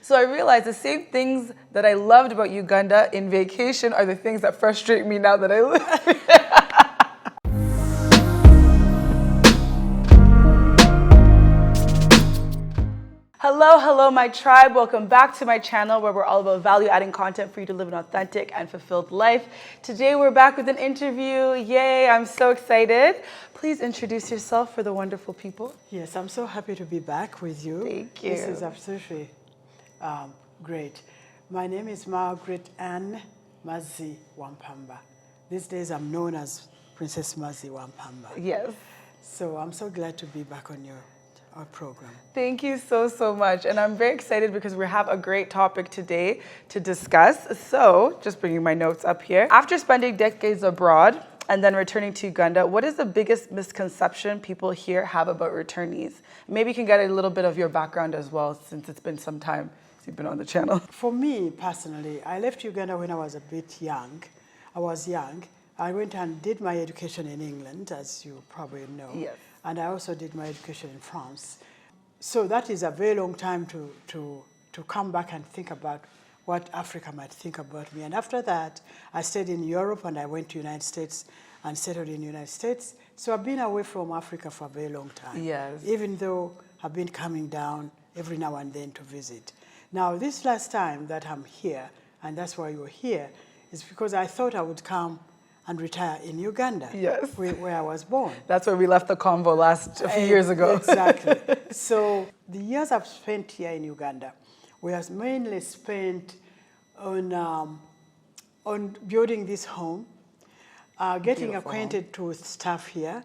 So I realized the same things that I loved about Uganda in vacation are the things that frustrate me now that I live. Hello, my tribe. Welcome back to my channel where we're all about value-adding content for you to live an authentic and fulfilled life. Today, we're back with an interview. Yay, I'm so excited. Please introduce yourself for the wonderful people. Yes, I'm so happy to be back with you. Thank you. This is absolutely great. My name is Margaret Ann Mazi Wampamba. These days, I'm known as Princess Mazi Wampamba. Yes. So I'm so glad to be back on our program. Thank you so much. And I'm very excited because we have a great topic today to discuss. So, just bringing my notes up here. After spending decades abroad and then returning to Uganda, what is the biggest misconception people here have about returnees? Maybe you can get a little bit of your background as well, since it's been some time since you've been on the channel. For me, personally, I left Uganda when I was a bit young. I was young. I went and did my education in England, as you probably know. Yes. And I also did my education in France. So that is a very long time to come back and think about what Africa might think about me. And after that, I stayed in Europe and I went to the United States and settled in the United States. So I've been away from Africa for a very long time. Yes. Even though I've been coming down every now and then to visit. Now, this last time that I'm here, and that's why you're here, is because I thought I would come and retire in Uganda, yes, where I was born. That's where we left the convo a few years ago. Exactly. So the years I've spent here in Uganda was mainly spent on building this home, getting Beautiful acquainted with staff here.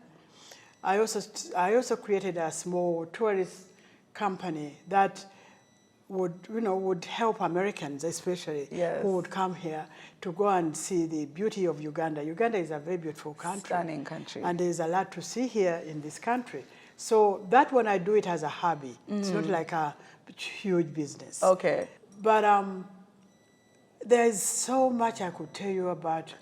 I also created a small tourist company that would help Americans, especially, yes, who would come here to go and see the beauty of Uganda. Uganda is a very beautiful country. Stunning country. And there's a lot to see here in this country. So that one I do it as a hobby. It's not like a huge business. Okay. But there's so much I could tell you about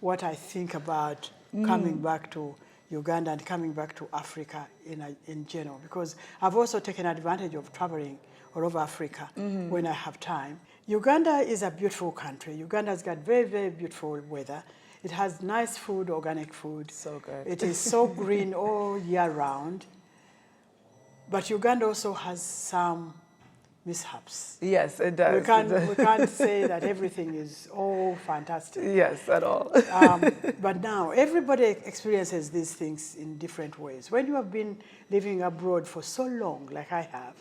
what I think about coming back to Uganda and coming back to Africa in general, because I've also taken advantage of traveling all over Africa when I have time. Uganda is a beautiful country. Uganda's got very, very beautiful weather. It has nice food, organic food. So good. It is so green all year round. But Uganda also has some mishaps. Yes, it does. We can't say that everything is all fantastic. Yes, at all. But now, everybody experiences these things in different ways. When you have been living abroad for so long, like I have,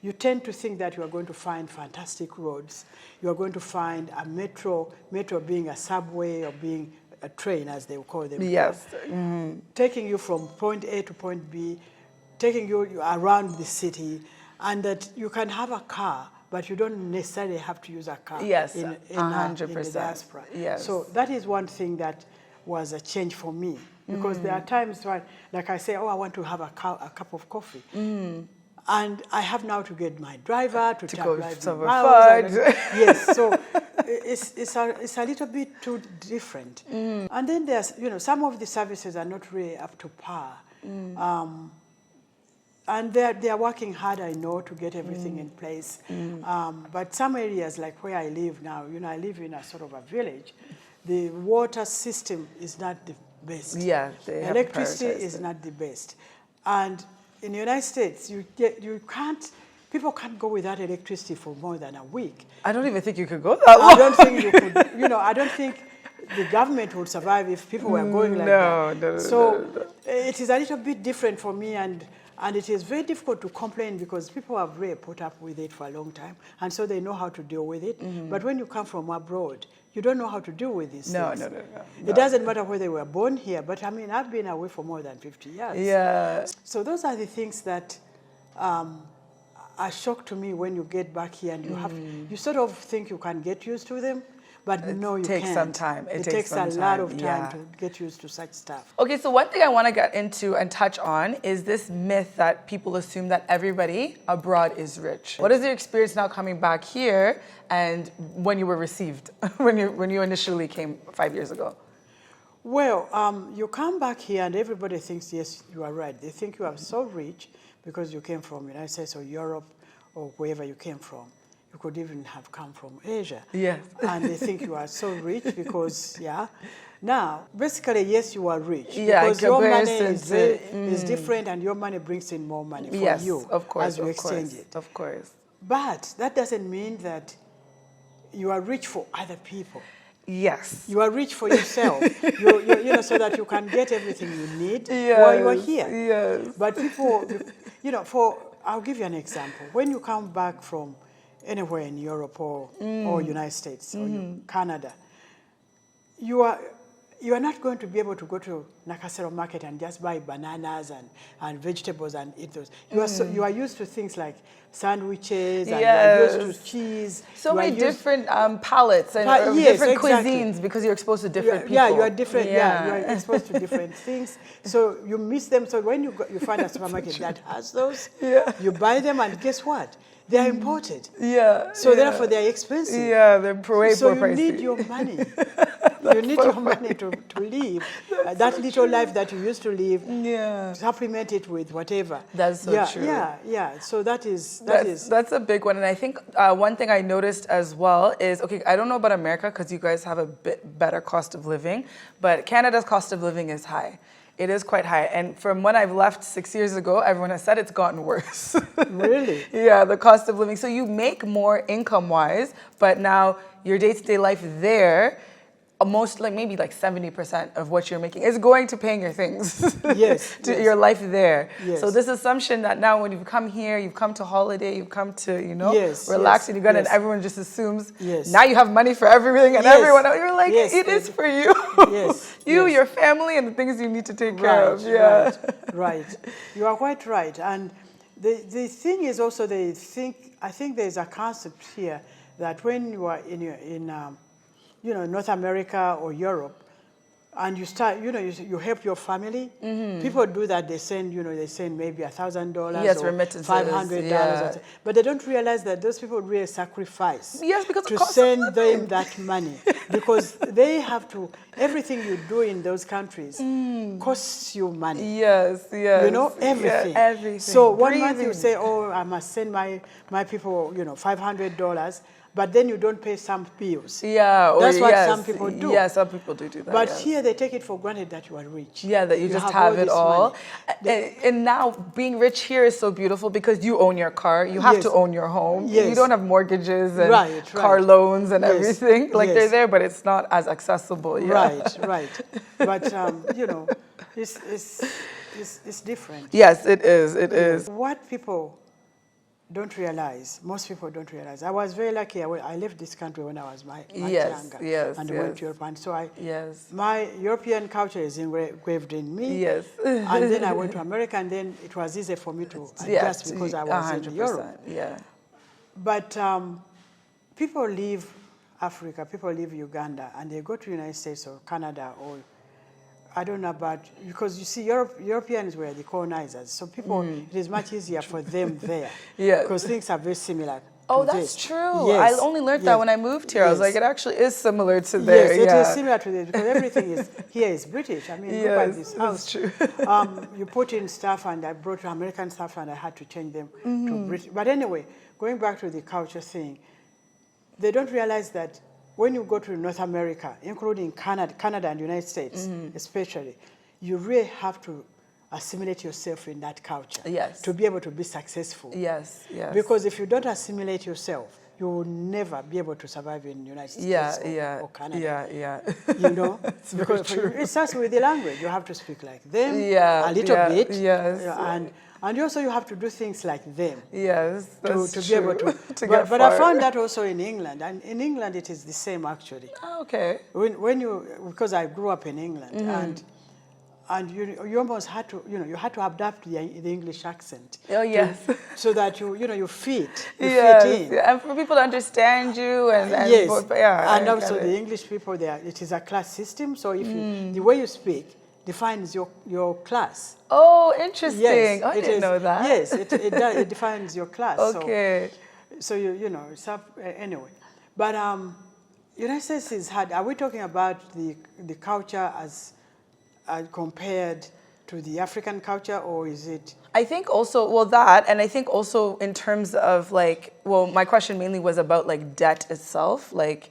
you tend to think that you are going to find fantastic roads. You are going to find a metro being a subway or being a train, as they call them. Yes. Taking you from point A to point B, taking you around the city, and that you can have a car, but you don't necessarily have to use a car. Yes, in 100%. the diaspora. Yes. So that is one thing that was a change for me, because there are times when, like I say, I want to have a cup of coffee. And I have now to get my driver to go drive somewhere miles. far. Yes, so it's a little bit too different. And then there's, some of the services are not really up to par. And they are working hard, I know, to get everything in place. But some areas, like where I live now, I live in a sort of a village. The water system is not the best. Yeah, electricity is not the best. And in the United States, people can't go without electricity for more than a week. I don't even think you could go that long. I don't think you could, I don't think the government would survive if people were going like that. No. So it is a little bit different for me, and it is very difficult to complain because people have really put up with it for a long time, and so they know how to deal with it. But when you come from abroad, you don't know how to deal with these things. No. It doesn't matter whether they were born here, but I mean, I've been away for more than 50 years. Yeah. So those are the things that are shock to me when you get back here, and you sort of think you can get used to them, but no, you can't. It takes some time. It takes a lot of time to get used to such stuff. Okay, so one thing I want to get into and touch on is this myth that people assume that everybody abroad is rich. What is your experience now coming back here and when you were received, when you initially came 5 years ago? Well, you come back here and everybody thinks, yes, you are right. They think you are so rich because you came from the United States or Europe or wherever you came from. you could even have come from Asia. Yes. And they think you are so rich because, Now, basically, yes, you are rich. Yeah, because your money comparison is different and your money brings in more money for Yes, you of course, as you of exchange course, it. of course. But that doesn't mean that you are rich for other people. Yes. You are rich for yourself, so that you can get everything you need while you are here. Yes. But people, I'll give you an example. When you come back from anywhere in Europe or United States or Canada, you are not going to be able to go to Nakasero market and just buy bananas and vegetables and eat those. You are used to things like sandwiches, and you are used to cheese. So many different palates and different cuisines because you're exposed to different people. Yeah, you are different. Yeah, you are exposed to different things. So you miss them. So when you find a supermarket that has those, you buy them, and guess what? They are imported. Yeah. So therefore, they are expensive. Yeah, they're way so more pricey. So you need your money. You need your money to live. That little life that you used to live, supplement it with whatever. That's so true. Yeah. So that's a big one. And I think one thing I noticed as well is, okay, I don't know about America because you guys have a bit better cost of living, but Canada's cost of living is high. It is quite high. And from when I've left 6 years ago, everyone has said it's gotten worse. Really? Yeah, the cost of living. So you make more income-wise, but now your day-to-day life there, maybe 70% of what you're making is going to paying your things. Yes. Your life there. Yes. So this assumption that now when you've come here, you've come to holiday, you've come to, relax in Uganda, and everyone just assumes now you have money for everything and everyone else. You're like, it is for you. Yes. Your family and the things you need to take care of. Yeah. Right. You are quite right. And the thing is also I think there's a concept here that when you are in North America or Europe, and you start, you help your family. People do that. They send maybe $1,000 yes, or remittances, $500, but they don't realize that those people really sacrifice because to send them that money because they have to. Everything you do in those countries costs you money. Yes. Everything. Yeah, everything. So one month you say, "Oh, I must send my people, $500." But then you don't pay some bills. Yeah. That's what some people do. Yeah, some people do that. But here they take it for granted that you are rich. Yeah, that you just have it all. And now being rich here is so beautiful because you own your car. You have to own your home. Yes. You don't have mortgages and car loans and everything. They're there, but it's not as accessible. Yeah. Right. But, it's different. Yes, it is. What most people don't realize. I was very lucky. I left this country when I was much younger. And went to Europe. And so my European culture is engraved in me. Yes. And then I went to America, and then it was easy for me to adjust because I was 100%. In Europe. Yeah. But people leave Africa, people leave Uganda, and they go to the United States or Canada or I don't know about, because you see, Europeans were the colonizers, so people, it is much easier for them there. Because things are very similar. Oh, that's true. I only learned that when I moved here. I was like, it actually is similar to there. Yes, it is similar to there because everything here is British. I mean, look at this house. True. You put in stuff, and I brought American stuff, and I had to change them to British. But anyway, going back to the culture thing, they don't realize that when you go to North America, including Canada and the United States especially, you really have to assimilate yourself in that culture to be able to be successful. Yes. Because if you don't assimilate yourself, you will never be able to survive in the United States or Canada. It's because true. It starts with the language. You have to speak like them a little bit. Yes. And also you have to do things like them. Yes, that's to be able to. But I found that also in England, and in England it is the same actually. Oh, okay. Because I grew up in England and you almost had to you had to adapt the English accent. Oh yes. So that you fit. Yes. Fit in. And for people to understand you and yes. And also the English people it is a class system. So if the way you speak defines your class. Oh, interesting. Yes, I didn't know that. Yes, it defines your class. Okay. So it's up anyway. But United States is hard. Are we talking about the culture as compared to the African culture, or is it I think also, well, that, and I think also in terms of like, well, my question mainly was about like debt itself, like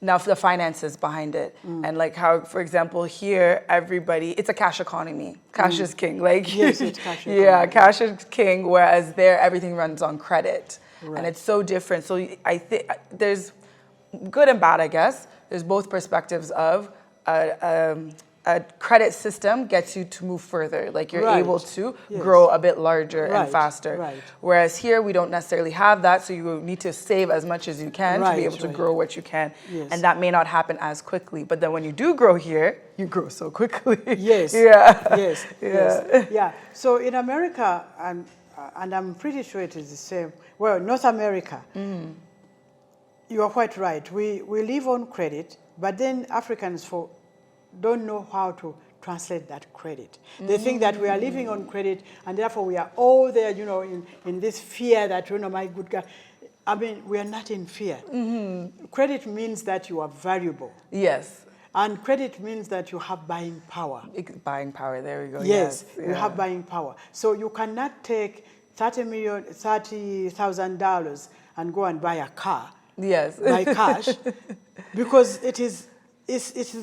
now for the finances behind it. And like how, for example, here, everybody, it's a cash economy. Cash is king. Like, Yes, it's cash economy. yeah, cash is king, whereas there, everything runs on credit. Right. And it's so different. So I think there's good and bad, I guess. There's both perspectives of a credit system gets you to move further. Like you're Right. able to Yes. grow a bit larger and Right, faster. right. Whereas here we don't necessarily have that, so you need to save as much as you can to Right, be able to right. grow what you can. Yes. And that may not happen as quickly. But then when you do grow here, you grow so quickly. Yes. Yeah. Yes. Yeah. Yes. Yeah. So in America, and I'm pretty sure it is the same. Well, North America, you are quite right. We live on credit, but then Africans don't know how to translate that credit. They think that we are living on credit, and therefore we are all there, in this fear that, my good God. I mean, we are not in fear. Credit means that you are valuable. Yes. And credit means that you have buying power. Buying power, there we go. Yes, Yeah. you have buying power. So you cannot take $30,000 and go and buy a car. Yes. By cash, because it is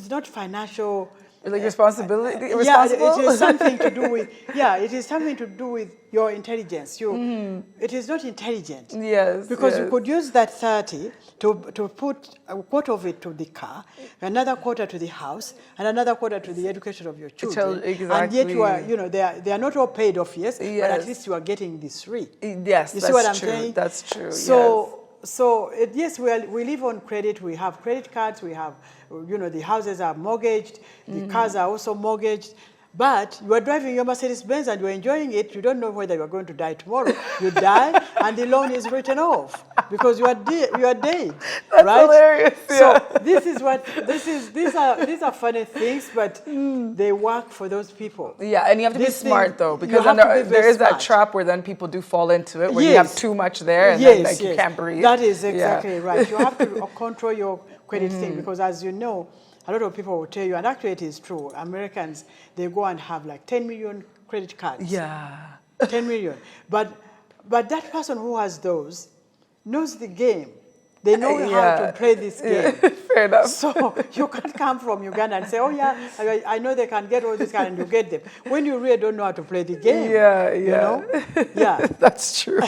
not financial. Like responsibility. Yeah, Responsible? it is something to do with. Yeah, it is something to do with your intelligence. It is not intelligent. Yes. Because yes. you could use that 30 to put a quarter of it to the car, another quarter to the house, and another quarter to the education of your children. Exactly. And yet you are, they are not all paid off, yes, but Yes. at least you are getting the three. Yes, You that's see what I'm true. saying? That's true. So yes, we live on credit. We have credit cards. We have, the houses are mortgaged. The cars are also mortgaged. But you are driving your Mercedes-Benz and you are enjoying it. You don't know whether you are going to die tomorrow. You die and the loan is written off because you are dead. That's right? hilarious. Yeah. So these are funny things, but they work for those people. Yeah, and you have to be This smart thing, though, you because have then to be very there is that smart. trap where then people do fall into it, where you have too much there and then like you can't breathe. That is exactly right. You have to control your credit thing because, as you know, a lot of people will tell you, and actually it is true, Americans, they go and have like 10 million credit cards. Yeah. 10 million. But that person who has those knows the game. They know how to play this game. Fair enough. So you can't come from Uganda and say, oh yeah, I know they can get all this kind and you get them. When you really don't know how to play the game. Yeah. Yeah. That's true.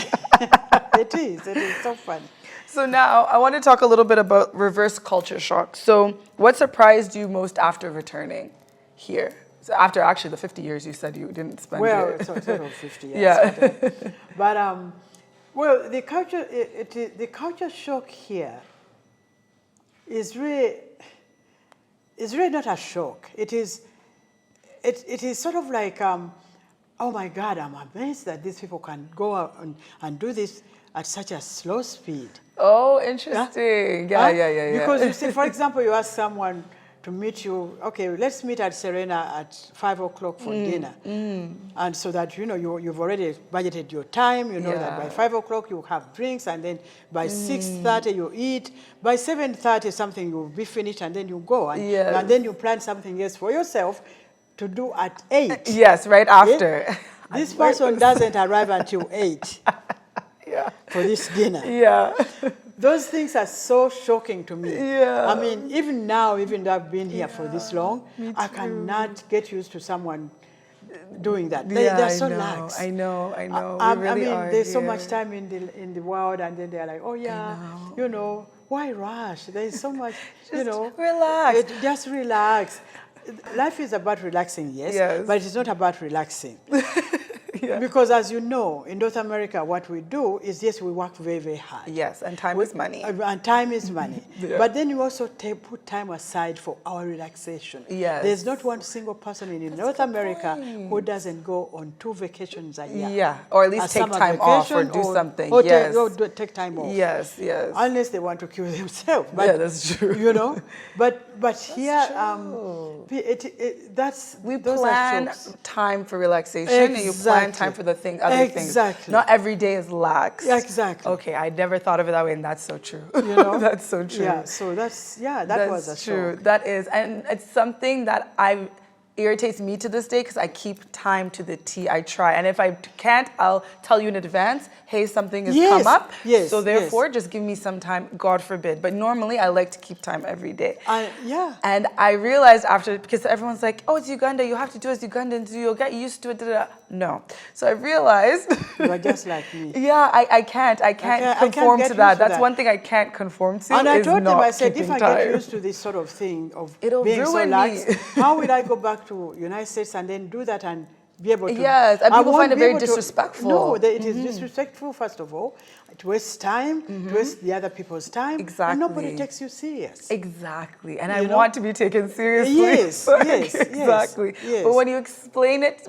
It is so funny. So now I want to talk a little bit about reverse culture shock. So what surprised you most after returning here? So after actually the 50 years you said you didn't spend here. Well, it's sort of 50 years. Yeah. But well, the culture shock here is really not a shock. It is sort of like, oh my God, I'm amazed that these people can go out and do this at such a slow speed. Oh, interesting. Yeah. Because you see, for example, you ask someone to meet you, okay, let's meet at Serena at 5 o'clock for dinner. And so that, you've already budgeted your time, that by 5 o'clock you have drinks, and then by 6:30 you eat. By 7:30 something you'll be finished, and then you go. And then you plan something else for yourself to do at 8. Yes, right after. Yeah? This person doesn't arrive until 8. Yeah. For this dinner. Yeah. Those things are so shocking to me. Yeah. I mean, even now, even though I've been here for this long, I cannot get used to someone doing that. They're so lax. I know. There's so much time in the world, and then they're like, oh yeah, why rush? There's so much, relax. Just relax. Life is about relaxing, yes. But it's not about relaxing. Yeah. Because as you know, in North America, what we do is, yes, we work very, very hard. Yes, and time is money. And time is money. Yeah. But then you also put time aside for our relaxation. Yes. There's not one single person in North America who doesn't go on 2 vacations a year. Yeah, or at least take time off or do something. Or yes. take time off. Yes. Unless they want to kill themselves. But, yeah, that's true. But here, we those plan are shocks. time for relaxation, and you plan time for the other things. Exactly. Not every day is lax. Exactly. Okay, I never thought of it that way, and that's so true. That's so true. Yeah. So that was a true. shock. That is, and it's something that irritates me to this day because I keep time to the T. I try. And if I can't, I'll tell you in advance, hey, something has come up. Yes, so therefore, just give me some time, God forbid. But normally, I like to keep time every day. Yeah. And I realized after, because everyone's like, oh, it's Uganda, you have to do as Ugandans do, you'll get used to it. Da, da, da. No. So I realized. You are just like me. Yeah, I can't conform to that. That's one thing I can't conform to. And I told them, I said, if I get time. used to this sort of thing of It'll being so ruin lax, me. how will I go back to United States and then do that and be able to? Yes, and I people won't find it be very able to- disrespectful. No, it is disrespectful, first of all. It wastes time, it wastes the other people's time. Exactly. And nobody takes you serious. Exactly. And I You know? want to be taken seriously. Yes, yes, exactly. yes. But when you explain it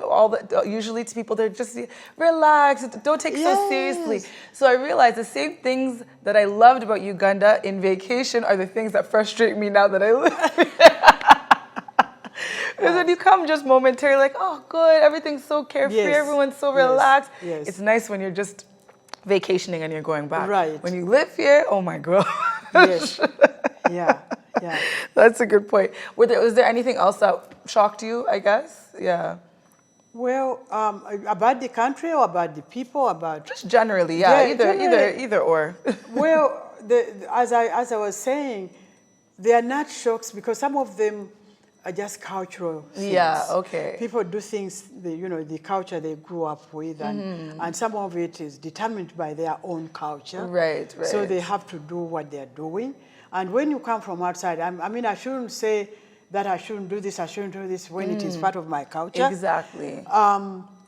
usually to people, they're just relax, don't take it so seriously. So I realized the same things that I loved about Uganda in vacation are the things that frustrate me now that I live here. Because when you come just momentarily, like, oh, good, everything's so carefree, everyone's so relaxed. Yes. It's nice when you're just vacationing and you're going back. Right. When you live here, oh my God. Yes. Yeah. That's a good point. Was there anything else that shocked you, I guess? Yeah. Well, about the country or about the people, about Just generally, yeah. generally. Either or. Well, as I was saying, they are not shocks because some of them are just cultural things. Yeah, okay. People do things, the culture they grew up with, and some of it is determined by their own culture. Right. So they have to do what they're doing. And when you come from outside, I shouldn't say that I shouldn't do this, I shouldn't do this when it is part of my culture. Exactly.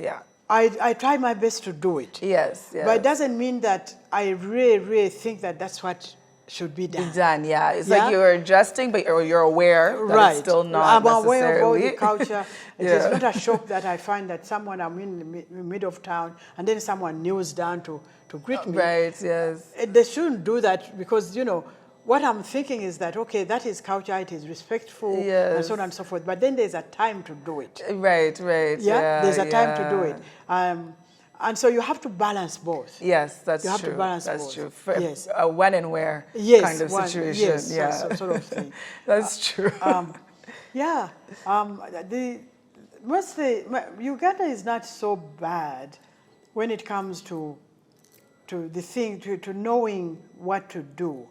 Yeah. I try my best to do it. Yes. But it doesn't mean that I really think that that's what should be done. Yeah. It's like you're adjusting, but you're aware that it's still not I'm aware of all necessarily. the culture. It is not a shock that I find that I'm in the middle of town and then someone kneels down to greet me. Right, yes. They shouldn't do that because, what I'm thinking is that, okay, that is culture, it is respectful, and so on and so forth. But then there's a time to do it. Right. Yeah, there's a time to do it. And so you have to balance both. Yes, that's true. You have to balance that's both. true. For Yes. A when and where kind of situation. Yes, yeah. sort of thing. That's true. Uganda is not so bad when it comes to knowing what to do.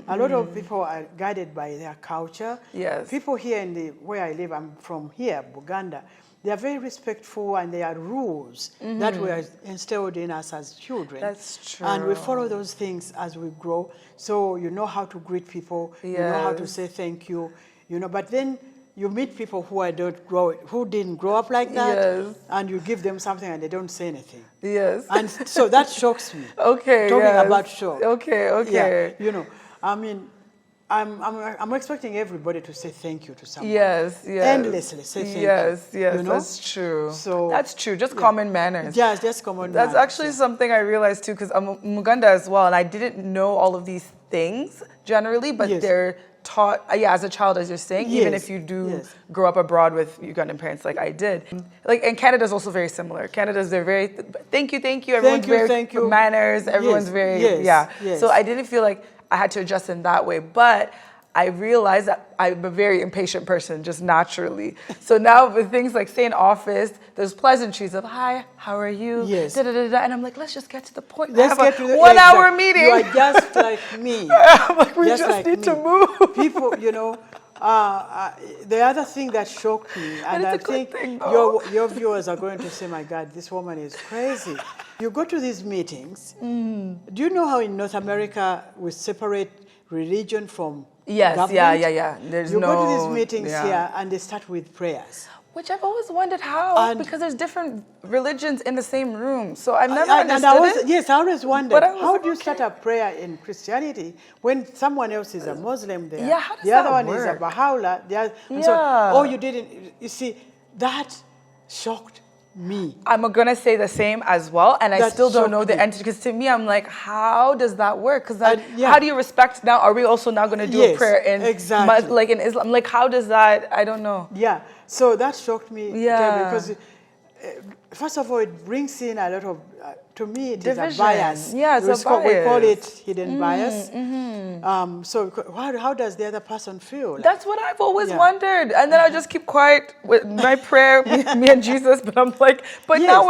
A lot of people are guided by their culture. Yes. People here where I live, I'm from here, Uganda, they are very respectful and there are rules that were instilled in us as children. That's true. And we follow those things as we grow. So you know how to greet people, you know how to say thank you, but then you meet people who didn't grow up like that, and you give them something and they don't say anything. Yes. And so that shocks me. Okay. Talking about shock. Okay. Yeah, I'm expecting everybody to say thank you to someone. Yes. Endlessly say thank you. Yes, that's true. So that's true. Just common manners. Yeah, just common That's manners. actually something I realized too, because I'm Muganda as well, and I didn't know all of these things generally, but they're taught, as a child, as you're saying, even if you do grow up abroad with Ugandan parents like I did. And Canada's also very similar. They're very, thank you, everyone's very manners, everyone's very, So I didn't feel like I had to adjust in that way, but I realized that I'm a very impatient person, just naturally. So now with things like, say in office, there's pleasantries of, hi, how are you? Yes. And I'm like, let's just get to the point. Let's have get a to the 1 hour meeting. You are just like me. I'm like, we just like need me. to move. People, the other thing that shocked me, and I think your viewers are going to say, my God, this woman is crazy. You go to these meetings. Do you know how in North America we separate religion from government? Yeah. You go to these meetings here and they start with prayers. Which I've always wondered how, because there's different religions in the same room. So I've never understood it. Yes, I always wondered, how do you okay. start a prayer in Christianity when someone else is a Muslim there? Yeah, how does the other that one is a work? Baha'u'llah. So, you didn't, you see, that shocked me. I'm going to say the same as well, and I That still don't know shocked the me. entity, because to me, I'm like, how does that work? Because how do you respect now? Are we also now going to do a prayer in exactly. in Islam? Like, how does that, I don't know. Yeah, so that shocked me. Yeah. Because, first of all, it brings in a lot of to me, it is Division. a bias. Yeah, it's a We call bias. it hidden bias. So how does the other person feel? That's what I've always Yeah. wondered. And then I just keep quiet with my prayer, me and Jesus. But I'm like, but Yes. now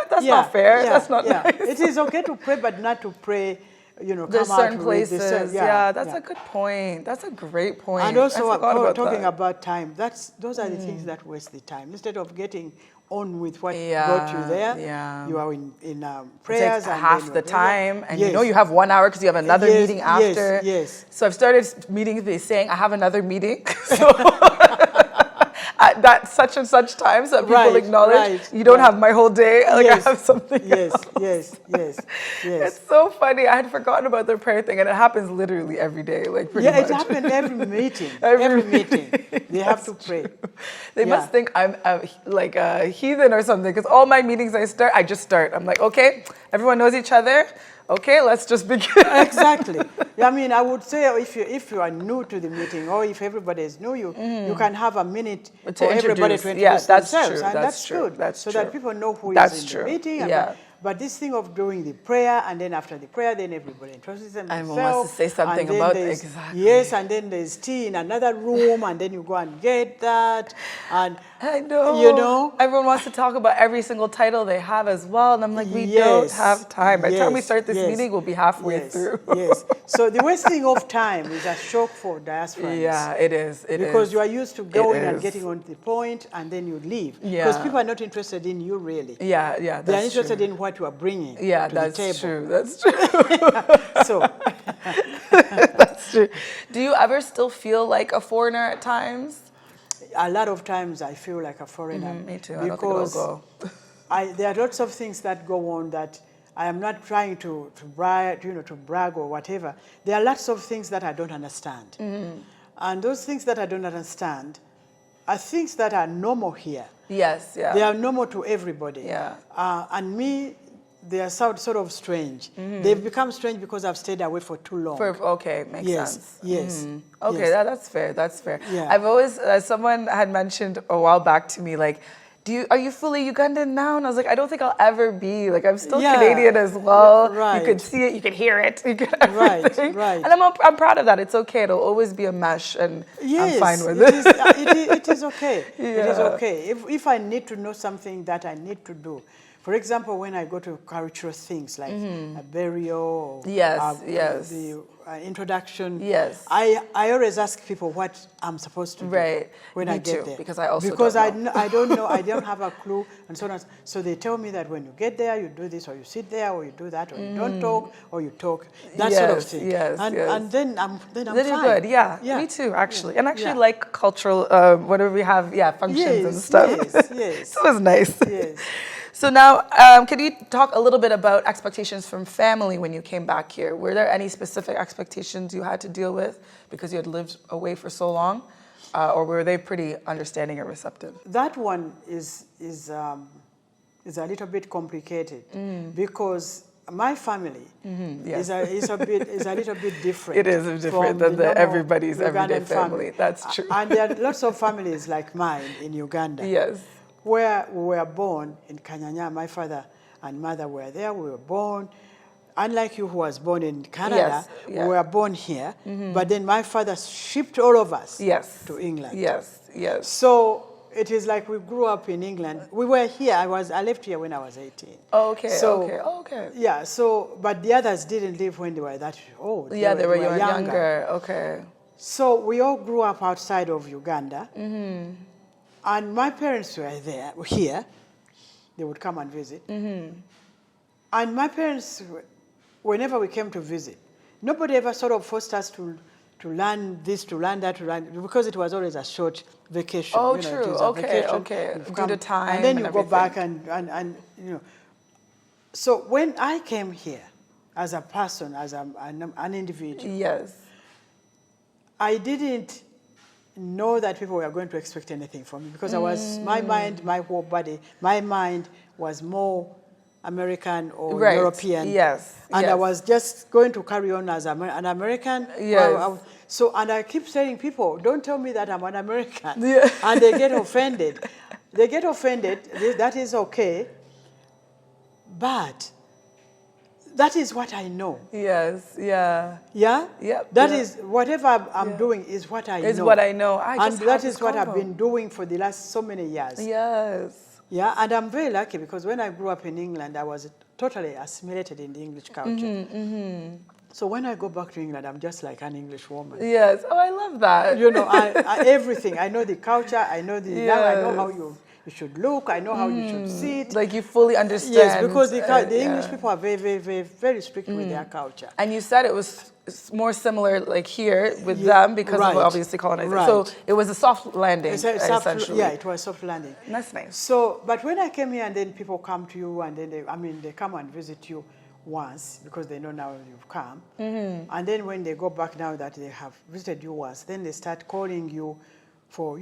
that's not fair. That's not nice. It is okay to pray, but not to pray, There's come out certain with places. That's a good point. That's a great point. And also, I forgot about talking that. about time, those are the things that waste the time. Instead of getting on with what brought you there, you are in prayers. It takes and half then the whatever. time, and Yes. you have 1 hour because you have another Yes, meeting after. yes. So I've started meetings by saying I have another meeting. So at that such and such time, so that people acknowledge you don't have my whole day. Like I have something else. Yes. It's so funny. I had forgotten about the prayer thing, and it happens literally every day. Like pretty much. It happened every meeting. Every meeting. They have to pray. They must think I'm like a heathen or something, because all my meetings I just start. I'm like, okay, everyone knows each other. Okay, let's just begin. Exactly. I mean, I would say if you are new to the meeting, or if everybody is new, you can have a minute for everybody to introduce themselves. And that's good. So that people know who is in the meeting. But this thing of doing the prayer, and then after the prayer, then everybody introduces themselves. Everyone wants to say something about it. Exactly. Yes, and then there's tea in another room, and then you go and get that. And I know. Everyone wants to talk about every single title they have as well. And I'm like, we don't have time. By the time we start this meeting, we'll be halfway through. So the wasting of time is a shock for diasporans. Yeah, it is. Because you are used to going and getting on the point, and then you leave. Because people are not interested in you, really. Yeah, they are interested in what you are bringing to the table. That's true. So that's true. Do you ever still feel like a foreigner at times? A lot of times I feel like a foreigner. Me too. Because there are lots of things that go on that I am not trying to brag or whatever. There are lots of things that I don't understand. And those things that I don't understand are things that are normal here. Yes, They are normal to everybody. Yeah. And me, they are sort of strange. They've become strange because I've stayed away for too long. Makes sense. Yes. Okay, that's fair. That's fair. Yeah. I've always, someone had mentioned a while back to me, like, are you fully Ugandan now? And I was like, I don't think I'll ever be. Like, I'm still Canadian as well. Right. You could see it, you could hear it, you could everything. Right. And I'm proud of that. It's okay. It'll always be a mesh, and I'm fine with it. It is okay. It is okay. If I need to know something that I need to do, for example, when I go to cultural things like a burial, or the introduction, I always ask people what I'm supposed to do when I get there. Because I also I don't know, I don't have a clue, and so on. So they tell me that when you get there, you do this, or you sit there, or you do that, or you don't talk, or you talk, that sort of thing. And then I'm fine. Good. Yeah, me too, actually. And actually like cultural, whatever we have, functions and stuff. Yes. So it's nice. Yes. So now, can you talk a little bit about expectations from family when you came back here? Were there any specific expectations you had to deal with because you had lived away for so long? Or were they pretty understanding and receptive? That one is a little bit complicated because my family is a little bit different. It is different than everybody's everyday family. That's true. And there are lots of families like mine in Uganda. Yes. Where we were born in Kanyanya, my father and mother were there. We were born, unlike you who was born in Canada, we were born here. But then my father shipped all of us to England. Yes. So it is like we grew up in England. We were here. I left here when I was 18. Okay. Yeah. So, but the others didn't live when they were that old. They were younger. Okay. So we all grew up outside of Uganda. And my parents were here. They would come and visit. And my parents, whenever we came to visit, nobody ever sort of forced us to learn this, to learn that, because it was always a short vacation. Oh, true. Okay. Due to time. And then you go back and. So when I came here as a person, as an individual, I didn't know that people were going to expect anything from me because my mind, my whole body, my mind was more American or European. And I was just going to carry on as an American. And I keep saying, people, don't tell me that I'm an American. And they get offended. That is okay. But that is what I know. Yes, yeah. Yeah? Yep, That yeah. is, whatever I'm doing is what I know. Is what I know. And that is what I've been doing for the last so many years. Yes. Yeah, and I'm very lucky because when I grew up in England, I was totally assimilated in the English culture. So when I go back to England, I'm just like an English woman. Yes. Oh, I love that. You know, I everything. I know the culture. I know the. Now I know how you should look. I know how you should sit. Like you fully understand. Yes, because the English people are very, very, very, very strict with their culture. And you said it was more similar, like here with them because of obviously colonization. Right. So it was a soft landing, essentially. Yeah, it was a soft landing. That's nice. So, but when I came here, and then people come to you, and then they come and visit you once because they know now you've come, and then when they go back now that they have visited you once, then they start calling you for,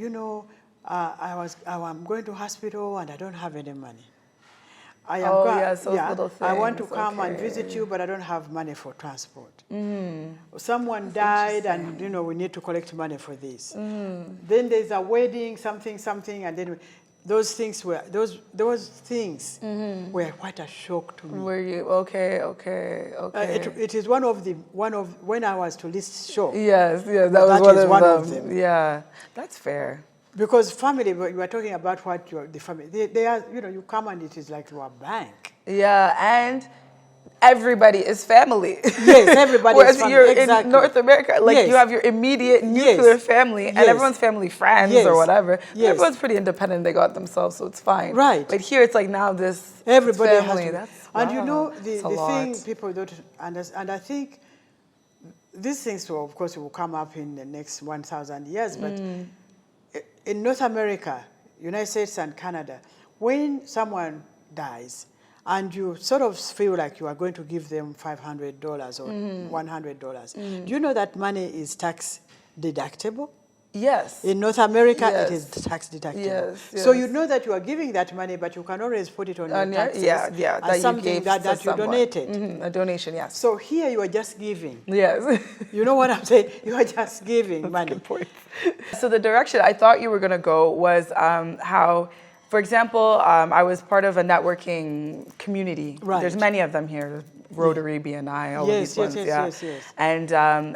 I'm going to hospital and I don't have any money. I want to come and visit you, but I don't have money for transport. Someone died, and we need to collect money for this. Then there's a wedding, something, and then those things were quite a shock to me. Were you okay? It is one of when I was to list show. Yes, that was one of them. Yeah, that's fair. Because family, you are talking about the family. They are, you come and it is like you are bank. Yeah, and everybody is family. Yes, everybody is family. Whereas you're in North America, you have your immediate nuclear family, and everyone's family friends or whatever. Yes. Everyone's pretty independent. They got themselves, so it's fine. Right. But here it's like now this everybody family. Has the thing people don't understand, and I think these things, of course, will come up in the next 1,000 years, but in North America, United States and Canada, when someone dies and you sort of feel like you are going to give them $500 or $100, do you know that money is tax deductible? Yes. In North America, it is tax deductible. Yes. So you know that you are giving that money, but you can always put it on your taxes. That something that you donated. A donation, yes. So here you are just giving. Yes. You know what I'm saying? You are just giving money. Good point. So the direction I thought you were going to go was how, for example, I was part of a networking community. Right. There's many of them here. Rotary, BNI, all of these ones. Yes. And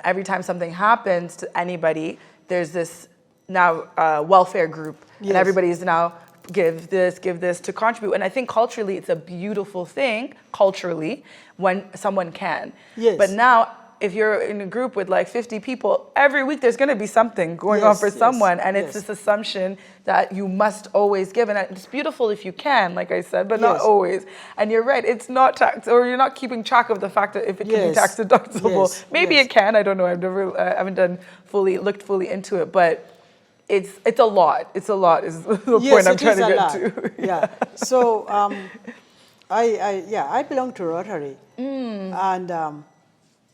every time something happens to anybody, there's this now welfare group, and everybody's now give this to contribute. And I think culturally, it's a beautiful thing, culturally, when someone can. Yes. But now, if you're in a group with like 50 people, every week there's going to be something going on for someone, and it's this assumption that you must always give. And it's beautiful if you can, like I said, but not always. And you're right, it's not tax, or you're not keeping track of the fact that if it can be tax deductible. Maybe it can. I don't know. I've never, haven't looked fully into it, but it's a lot. It's a lot. Is the point I'm trying to get to. Yeah. So I belong to Rotary,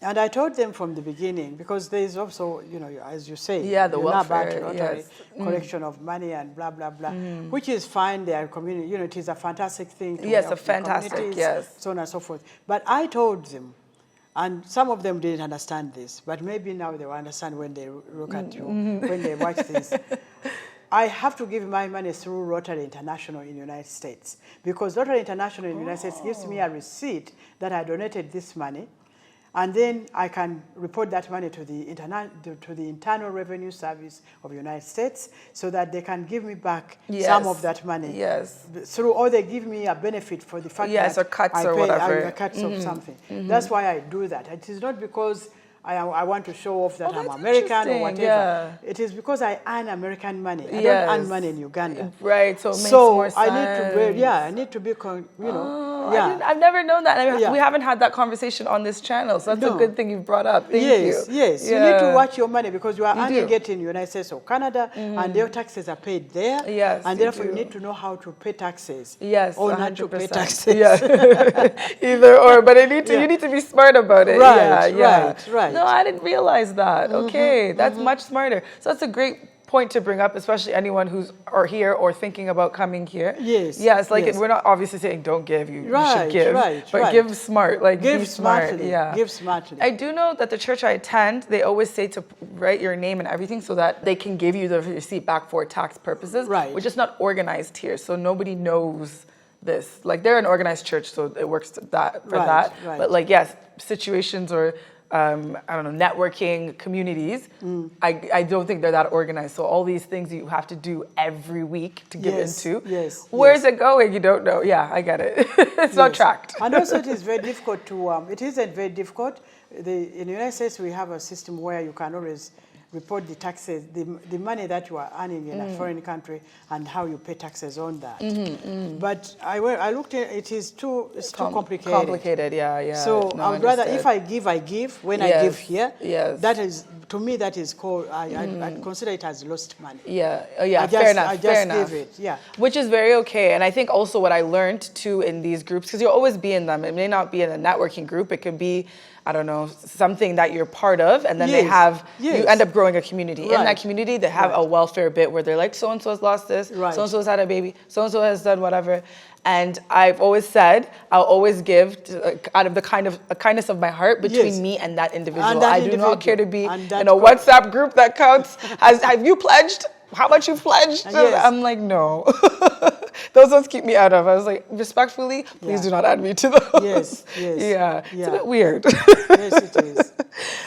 and I told them from the beginning, because there is also, as you say, the welfare, Rotary, collection of money and blah, blah, blah, which is fine. Their community, it is a fantastic thing to help a fantastic, so on and so forth. But I told them, and some of them didn't understand this, but maybe now they will understand when they look at you, when they watch this. I have to give my money through Rotary International in the United States, because Rotary International in the United States gives me a receipt that I donated this money. And then I can report that money to the Internal Revenue Service of the United States, so that they can give me back some of that money. Yes. Or they give me a benefit for the fact that or cuts I or pay whatever. Cuts of something. That's why I do that. It is not because I want to show off that I'm American or whatever. Yeah. It is because I earn American money. I don't earn money in Uganda. Right, so it makes more sense. I need to be, I've never known that. We haven't had that conversation on this channel, so that's a good thing you've brought up. Thank you. Yes. You need to watch your money, because you are earning it in the United States or Canada, and your taxes are paid there. Yes, and therefore you need to know how to pay taxes. Yes, or 100%. not to pay taxes. Either or, but you need to be smart about it. Right. No, I didn't realize that. Okay, that's much smarter. So that's a great point to bring up, especially anyone who's here or thinking about coming here. Yes. We're not obviously saying don't give, you should give, but give smart, give smartly. Give smartly. I do know that the church I attend, they always say to write your name and everything so that they can give you the receipt back for tax purposes. Right. Which is not organized here, so nobody knows this. Like they're an organized church, so it works that for Right, that. right. But like yes, situations or I don't know, networking communities, I don't think they're that organized. So all these things you have to do every week to give into. Yes. Where's it going? You don't know. Yeah, I get it. It's not tracked. And also it is very difficult to, it isn't very difficult. In the United States, we have a system where you can always report the taxes, the money that you are earning in a foreign country and how you pay taxes on that. But I looked at it, it's too complicated. Complicated, yeah. So No, I would rather, understood. if I give, I give. When I give here, that is, to me, that is called, I consider it as lost money. Yeah, fair enough. I just give it, yeah. Which is very okay. And I think also what I learned too in these groups, because you'll always be in them. It may not be in a networking group. It could be, I don't know, something that you're part of, and then they have, you end up growing a community. Right. In that community, they have a welfare bit where they're like, so-and-so has lost this, so-and-so's had a baby, so-and-so has done whatever. And I've always said, I'll always give out of the kindness of my heart between me and that individual. And that I do not care to be and in a WhatsApp group that counts. Have you pledged? How much you pledged? Yes. I'm like, no. Those ones keep me out of. I was like, respectfully, please do not add me to those. Yes. Yeah, it's a bit weird. Yes, it is.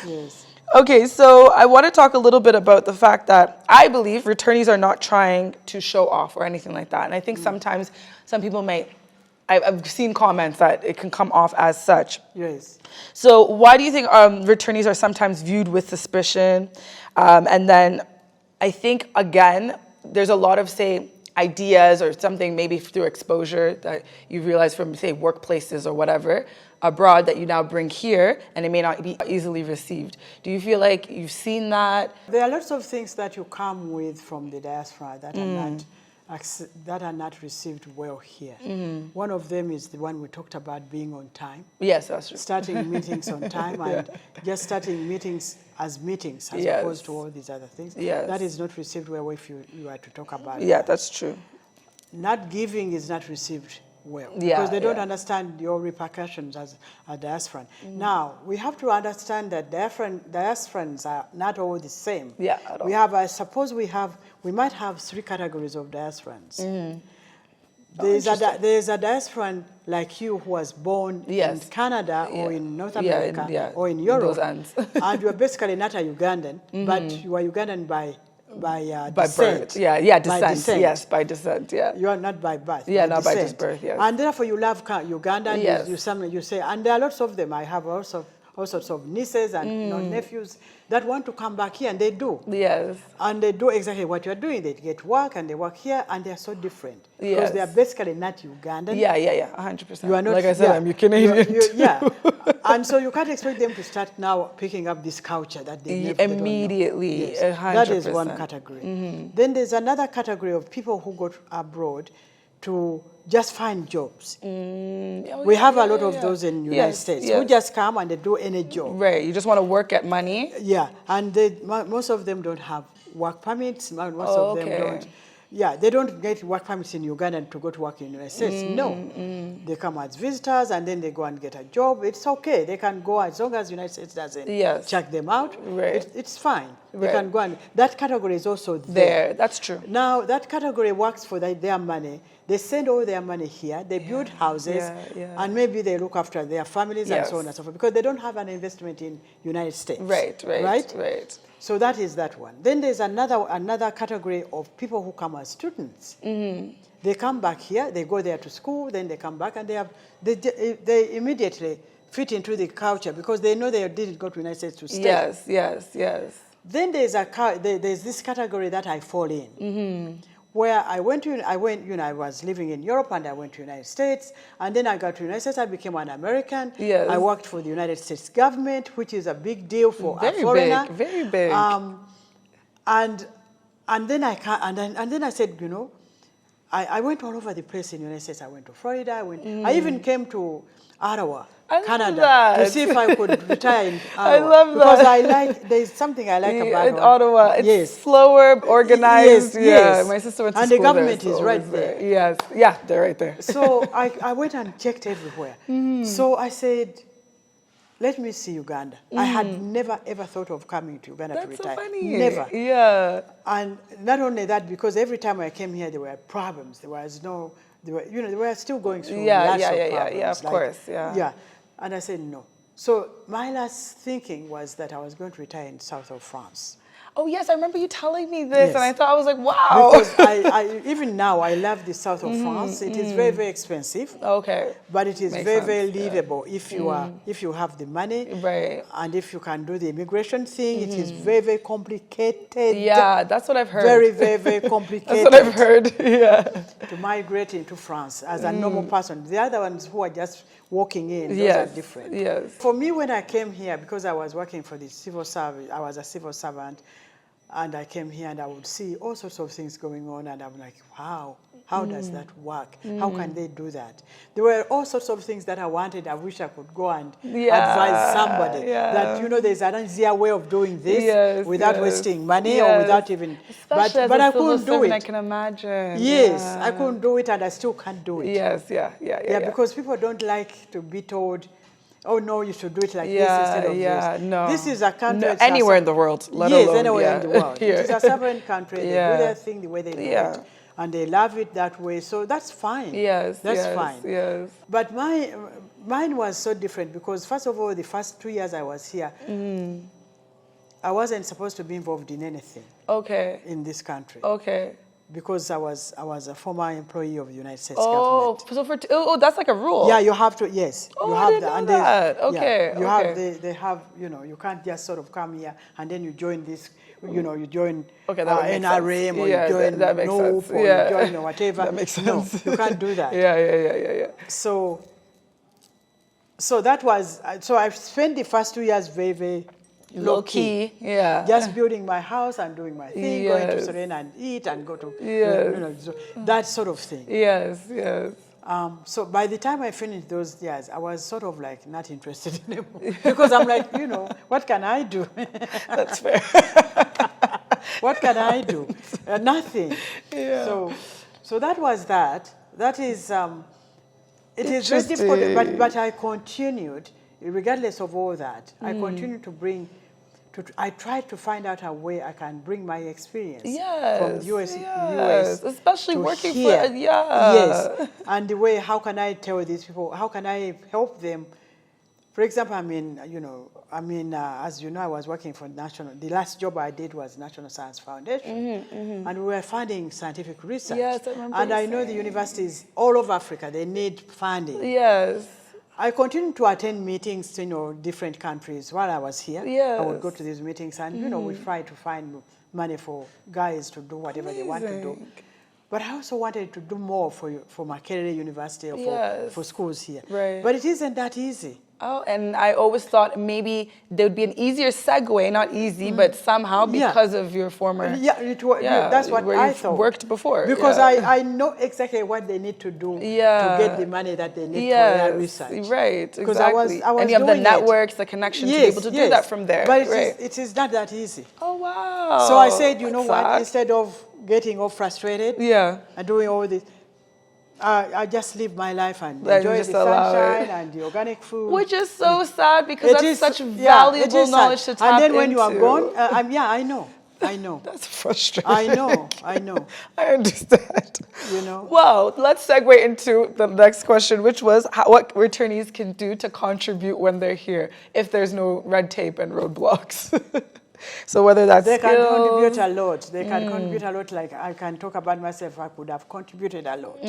Yes. Okay, so I want to talk a little bit about the fact that I believe returnees are not trying to show off or anything like that. And I think sometimes some people might, I've seen comments that it can come off as such. Yes. So why do you think returnees are sometimes viewed with suspicion? And then I think, again, there's a lot of, say, ideas or something maybe through exposure that you realize from, say, workplaces or whatever abroad that you now bring here, and it may not be easily received. Do you feel like you've seen that? There are lots of things that you come with from the diaspora that are not received well here. One of them is the one we talked about, being on time. Yes, that's true. Starting meetings on time and just starting meetings as opposed to all these other things. That is not received well if you are to talk about it. Yeah, that's true. Not giving is not received well because they don't understand your repercussions as a diasporan. Now, we have to understand that diasporans are not all the same. Yeah, at all. We have, I suppose we might have 3 categories of diasporans. There's a diasporan like you who was born in Canada or in North America or in Europe, and you're basically not a Ugandan, but you are Ugandan by descent. Birth. Descent. By descent. Yes, by descent. Yeah. You are not by birth. Yeah, by not descent. by just birth. Yes. And therefore, you love Uganda. And Yes. you say, and there are lots of them. I have also all sorts of nieces and nephews that want to come back here, and they do. Yes. And they do exactly what you're doing. They get work, and they work here, and they're so different because they are basically not Ugandan. Yeah, 100%. You are not, like I said, I'm Canadian. And so you can't expect them to start now picking up this culture that they never immediately. Yes. 100%. That is one category. Then there's another category of people who go abroad to just find jobs. We have a lot of those in the United States who just come and they do any job. Right, you just want to work at money. Yeah, and most of them don't have work permits. Most of them don't. Yeah, they don't get work permits in Uganda to go to work in the United States. No, they come as visitors and then they go and get a job. It's okay. They can go as long as the United States doesn't check them out. Right. It's fine. They can go and that category is also there. That's true. Now that category works for their money. They send all their money here. They build houses, and maybe they look after their families and so on and so forth because they don't have an investment in United States. Right. So that is that one. Then there's another category of people who come as students. They come back here, they go there to school, then they come back, and they immediately fit into the culture because they know they didn't go to the United States to stay. Yes. Then there's this category that I fall in. Where I was living in Europe and I went to the United States, and then I got to the United States, I became an American. Yes. I worked for the United States government, which is a big deal for a foreigner. Very big. And then I said, I went all over the place in the United States. I went to Florida. I even came to Ottawa, Canada, to see if I could retire in Ottawa. I love that. Because there's something I like about Ottawa. It's slower, organized. Yes. My sister went to school there. And the government is right there. Yes. Yeah, they're right there. So I went and checked everywhere. So I said, let me see Uganda. I had never, ever thought of coming to Uganda to retire. That's so funny. Never. Yeah. And not only that, because every time I came here, there were problems. There they were still going through Yeah, lots yeah, of yeah, yeah, problems. yeah, of course, yeah. Yeah, and I said no. So my last thinking was that I was going to retire in south of France. Oh yes, I remember you telling me this, and I Yes. thought, I was like, wow. Because even now, I love the south of France. It is very, very expensive. Okay. But it is Makes very, sense, very yeah. livable if you have the money. Right. And if you can do the immigration thing. It is very, very complicated. Yeah, that's what I've heard. Very, very, very complicated. That's what I've heard, yeah. To migrate into France as a normal person. The other ones who are just walking in, those Yes, are different. yes. For me, when I came here, because I was working for the civil service, I was a civil servant, and I came here and I would see all sorts of things going on, and I'm like, wow, how does that work? How can they do that? There were all sorts of things that I wanted. I wish I could go and advise somebody that, there's an easier way of doing this without wasting money or without even... Especially but as I a civil couldn't do servant, it. I can imagine. Yes, Yeah. I couldn't do it, and I still can't do it. Yes, yeah. Because people don't like to be told, oh no, you should do it like this instead of this. No. This is a country. Anywhere in the world, let alone. Anywhere in the world. Here. It is a sovereign country. They do their thing the way they do it, and they love it that way. So that's fine. Yes, that's fine. Yes. But mine was so different because first of all, the first 2 years I was here, I wasn't supposed to be involved in anything. Okay. In this country. Okay. Because I was a former employee of the United States government. So that's like a rule. Yeah, you have to. Yes, Oh, you I have didn't know that. Okay, Yeah, you okay. have. They have. You can't just sort of come here and then you join this. You join Okay, that would make NRM sense. or Yeah, you join that makes NOPE sense. or Yeah. you join or whatever. That makes No, sense. you can't do that. Yeah. So that was. So I spent the first 2 years very, very low key. Yeah. Just building my house and doing my thing, going to Serena and eat and go to so that sort of thing. Yes. So by the time I finished those years, I was sort of like not interested anymore because I'm like, what can I do? That's fair. What can I do? Nothing. Yeah. So that was that. That is, it is very difficult, but I continued, regardless of all that. I continued to I tried to find out a way I can bring my experience from US especially to working here. for Yes, and the way, how can I tell these people, how can I help them? For example, as you know, I was working for the last job I did was National Science Foundation, and we were funding scientific research. Yes, I remember and you I know the universities all over Africa, they need funding. Yes. I continued to attend meetings in different countries while I was here. Yes. I would go to these meetings and we try to find money for guys to do whatever they want to do. But I also wanted to do more for Makerere University or for schools here. Right. But it isn't that easy. Oh, and I always thought maybe there would be an easier segue, not easy, but somehow because of your former... That's what I thought. Worked before. Because I know exactly what they need to do to get the money that they need for their research. Right, because exactly. I was and you have the doing networks, the connections to be able to do that from there. But it is not that easy. Oh, wow. So I said, you know what, instead of getting all frustrated and doing all this, I just live my life and enjoy the sunshine and the organic food. Which is so sad because that's such valuable knowledge to tap into. And then when you are gone, I know. That's frustrating. I know. I understand. Well, let's segue into the next question, which was what returnees can do to contribute when they're here if there's no red tape and roadblocks. So whether that's they can contribute a lot. They can contribute a lot. Like I can talk about myself, I could have contributed a lot.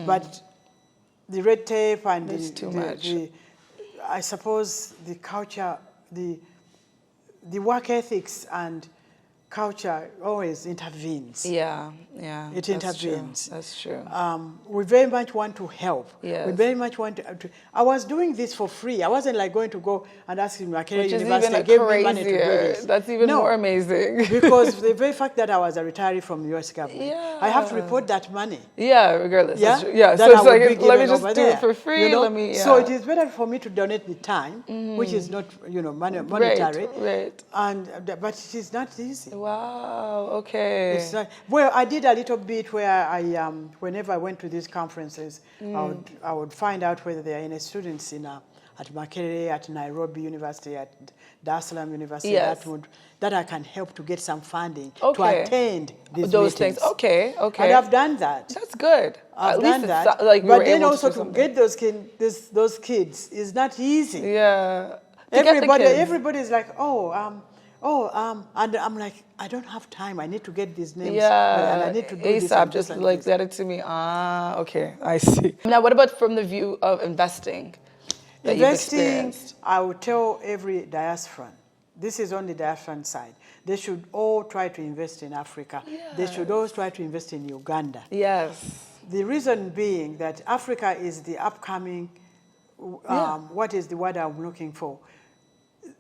But the red tape and too much. I suppose the culture, the work ethics and culture always intervenes. Yeah. It intervenes. That's true. We very much want to help. Yes. We very much want to. I was doing this for free. I wasn't like going to go and ask Makerere University, give me money to do this. That's even more amazing. Because the very fact that I was a retiree from the U.S. government, I have to report that money. Yeah, regardless. Yeah, so it's like, let me just do it for free. So it is better for me to donate the time, which is not monetary. Right. But it is not easy. Wow. Okay. It's not, well, I did a little bit where whenever I went to these conferences, I would find out whether there are any students in at Makerere, at Nairobi University, at Dar es Salaam University, Yes. that I can help to get some funding to Okay. attend these Those meetings. things. Okay, okay. And I've done that. That's good. I've At done least that. it's like you but were then able also do to something. get those kids is not easy. Yeah. To get the kids. Everybody's like, and I'm like, I don't have time. I need to get these names. Yeah, And I need to do this ASAP, and this just and like this. get it to me. Ah, okay, I see. Now, what about from the view of investing that you've Investing, experienced? I would tell every diasporan, this is on the diasporan side, they should all try to invest in Africa. They should all try to invest in Uganda. Yes. The reason being that Africa is the upcoming, what is the word I'm looking for?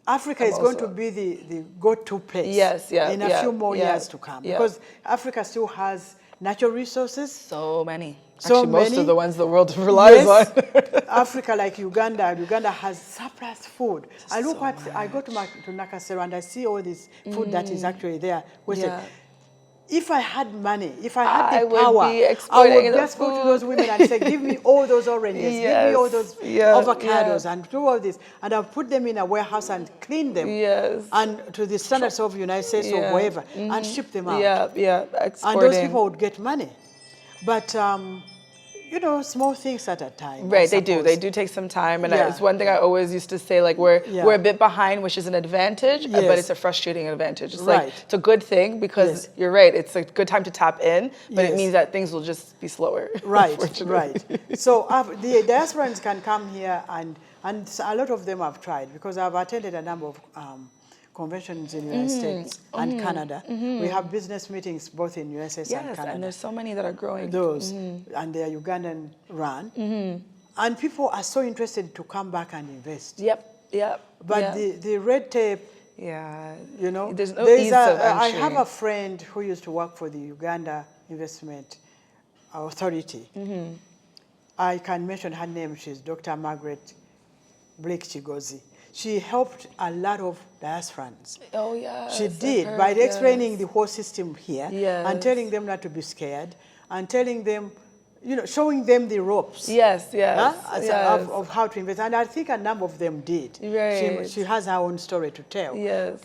Africa is going to be the go-to place in a few more years to come. Because Africa still has natural resources. So many. So Actually, most many. of the ones the world relies on. Africa, like Uganda has surplus food. I go to Nakasero and I see all this food that is actually there. If I had money, if I had the power, I would just go to those women and say, give me all those oranges, give me all those avocados, and do all this. And I'll put them in a warehouse and clean them. And to the standards of the United States or wherever, and ship them out. Exporting. And those people would get money. But, small things at a time. Right, they do. They do take some time. And it's one thing I always used to say, like, we're a bit behind, which is an advantage, but it's a frustrating advantage. It's like, it's a good thing because you're right, it's a good time to tap in, but it means that things will just be slower. Right. So the diasporans can come here and a lot of them have tried because I've attended a number of conventions in the United States and Canada. We have business meetings both in USS and Canada. And there's so many that are growing. Those, and they are Ugandan run. And people are so interested to come back and invest. But the red tape, there's no ease of entry. I have a friend who used to work for the Uganda Investment Authority. I can mention her name. She's Dr. Margaret Blake Chigozi. She helped a lot of diasporans. She did, by explaining the whole system here and telling them not to be scared and telling them, showing them the ropes. Of how to invest. And I think a number of them did. She has her own story to tell.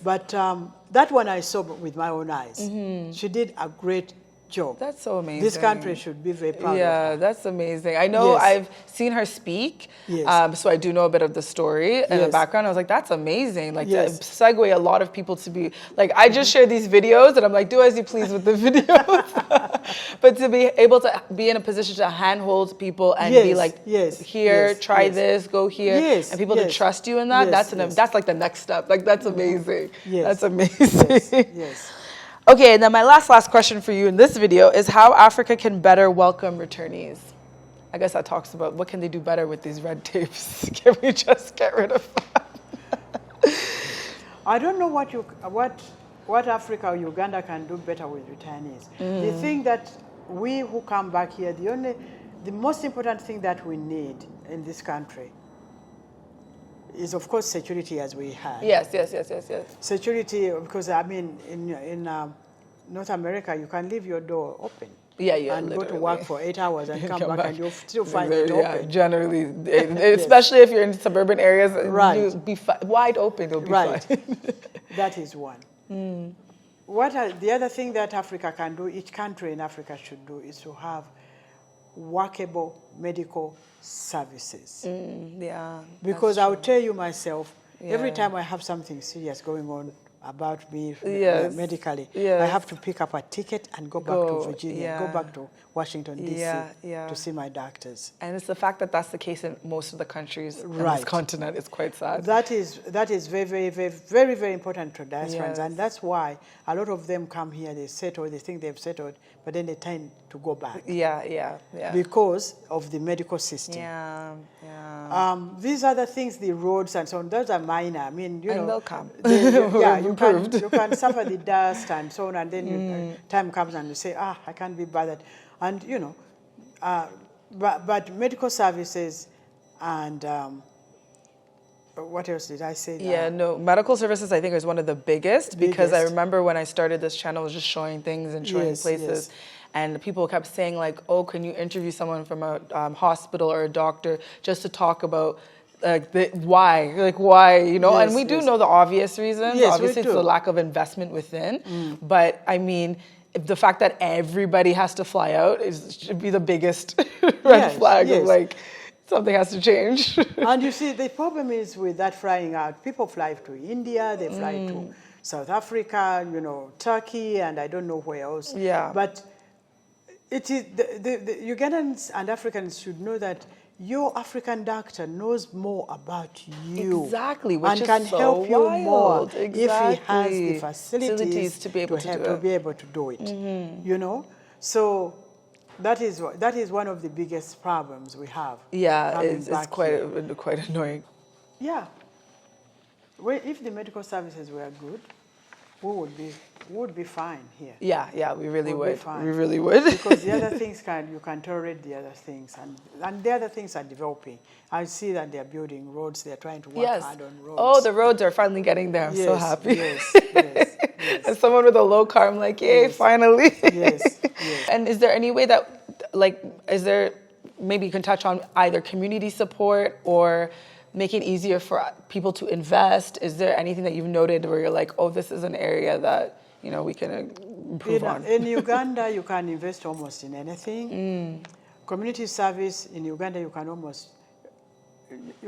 But that one I saw with my own eyes. She did a great job. That's so amazing. This country should be very proud of her. That's amazing. I know I've seen her speak, so I do know a bit of the story and the background. I was like, that's amazing. Like, to segue a lot of people to be, like, I just share these videos and I'm like, do as you please with the videos. But to be able to be in a position to handhold people and be like, here, try this, go here, and people to trust you in that, that's like the next step. Like, that's amazing. That's amazing. Okay, and then my last question for you in this video is how Africa can better welcome returnees. I guess that talks about what can they do better with these red tapes. Can we just get rid of that? I don't know what Africa or Uganda can do better with returnees. The thing that we who come back here, the most important thing that we need in this country is, of course, security, as we had. Yes. Security, because, I mean, in North America, you can leave your door open. And literally. go to work for 8 hours and come back and you'll still find it open. Generally, especially if you're in suburban areas, you'll be wide open, you'll be fine. That is one. The other thing that Africa can do, each country in Africa should do, is to have workable medical services. Because I'll tell you myself, every time I have something serious going on about me medically, I have to pick up a ticket and go back to Virginia, go back to Washington, D.C. to see my doctors. And it's the fact that that's the case in most of the countries on this continent. It's quite sad. That is very, very important to diasporans. And that's why a lot of them come here, they settle, they think they've settled, but then they tend to go back. Because of the medical system. These other things, the roads and so on, those are minor. I mean, and they'll come. You can suffer the dust and so on, and then time comes and you say, I can't be bothered. And, but medical services and what else did I say? Medical services I think is one of the biggest because I remember when I started this channel, I was just showing things and showing places. And people kept saying like, oh, can you interview someone from a hospital or a doctor just to talk about why, you know? Yes, And we do yes. know the obvious reasons. Yes, we Obviously, it's do. the lack of investment within. But I mean, if the fact that everybody has to fly out should be the biggest red Yes, flag of yes. like something has to change. And you see, the problem is with that flying out. People fly to India, they fly to South Africa, you know, Turkey, and I don't know where else. Yeah. But it is the Ugandans and Africans should know that your African doctor knows more about you. Exactly, which and is can so help you more wild. if he has Exactly. the facilities to be able to do to it. be able to do it. You know, so that is one of the biggest problems we have. Yeah, coming it's back quite here. quite annoying. Yeah. Well, if the medical services were good, we would be fine here. Yeah, we really We'll be would. fine. We really would. Because the other things you can tolerate the other things, and the other things are developing. I see that they're building roads. They're trying to work Yes. hard on roads. Oh, the roads are finally getting there. I'm so Yes, happy. yes. As someone with a low car, I'm like, yay, Yes. finally. Yes. And is there any way that, like, maybe you can touch on either community support or make it easier for people to invest? Is there anything that you've noted where you're like, oh, this is an area that, you know, we can improve on? In Uganda, you can invest almost in anything. Community service in Uganda, you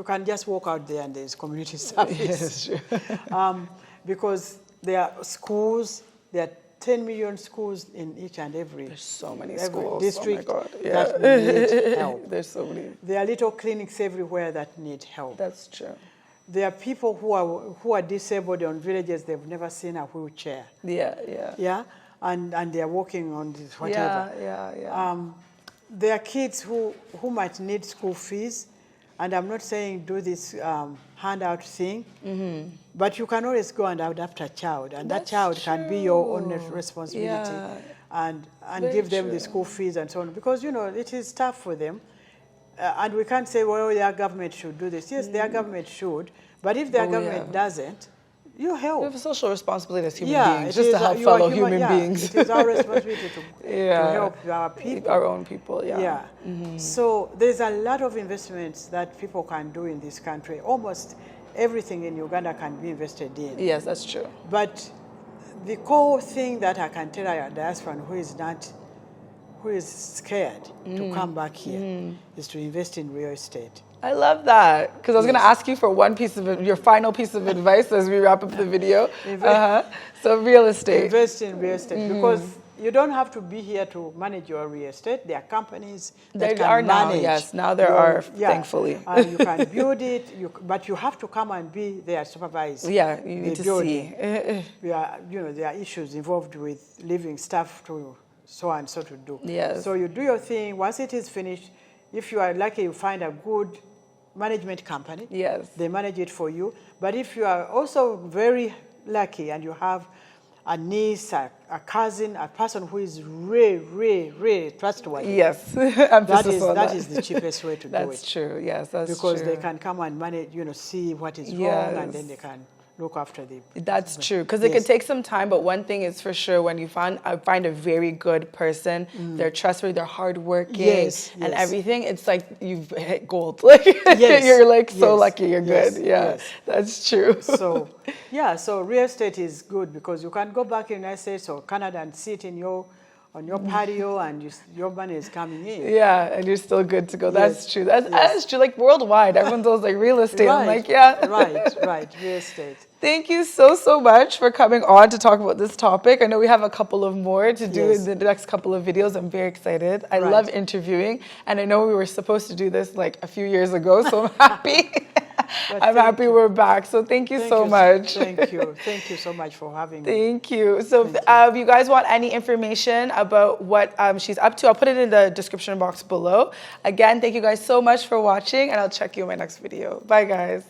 can just walk out there and there's community service. Yes, sure. Because there are schools, there are 10 million schools in each and every, There's so many every schools. district Oh my God. Yeah. that need help. There's so many. There are little clinics everywhere that need help. That's true. There are people who are disabled on villages, they've never seen a wheelchair. Yeah. Yeah? And they are walking on this whatever. Yeah. There are kids who might need school fees, and I'm not saying do this handout thing, but you can always go and adopt a child, and that child can be your own responsibility, Yeah. and Very give them the true. school fees and so on, because, you know, it is tough for them. And we can't say, well, their government should do this. Yes, their government should, but if their government doesn't, you help. We have a social responsibility as human Yeah, beings, it just to is help you are fellow human yeah, beings. It is our responsibility to help our people. Our own people, Yeah. So there's a lot of investments that people can do in this country. Almost everything in Uganda can be invested in. Yes, that's true. But the core thing that I can tell a diaspora who is scared to come back here is to invest in real estate. I love that, because I was going to ask you for your final piece of advice as we wrap up the video. So real estate. Invest in real estate because you don't have to be here to manage your real estate. There are companies that can manage. Yes, now there are, thankfully. And you can build it, but you have to come and be there, supervise. Yeah, you need to building. see. There are issues involved with leaving stuff to so and so to do. Yes. So you do your thing. Once it is finished, if you are lucky, you find a good management company. Yes. They manage it for you. But if you are also very lucky and you have a niece, a cousin, a person who is really trustworthy. Yes, that is the cheapest way to do it. That's true. Yes, that's because true. they can come and manage, see what is wrong, and then they can look after the. That's true, because it can take some time. But one thing is for sure: when you find a very good person, they're trustworthy, they're hardworking, and everything. It's like you've hit gold. Like you're like so lucky. You're good. Yeah, that's true. So so real estate is good because you can go back in the United States or Canada and sit on your patio and your money is coming in. Yeah, and you're still good to go. That's true. That's true. Like worldwide, everyone does like real estate. Right. I'm like, yeah. Right. Real estate. Thank you so much for coming on to talk about this topic. I know we have a couple of more to do in the next couple of videos. I'm very excited. I love interviewing, and I know we were supposed to do this like a few years ago, so I'm happy. I'm happy we're back. So thank you so much. Thank you so much for having me. Thank you. So if you guys want any information about what she's up to, I'll put it in the description box below. Again, thank you guys so much for watching, and I'll check you in my next video. Bye, guys.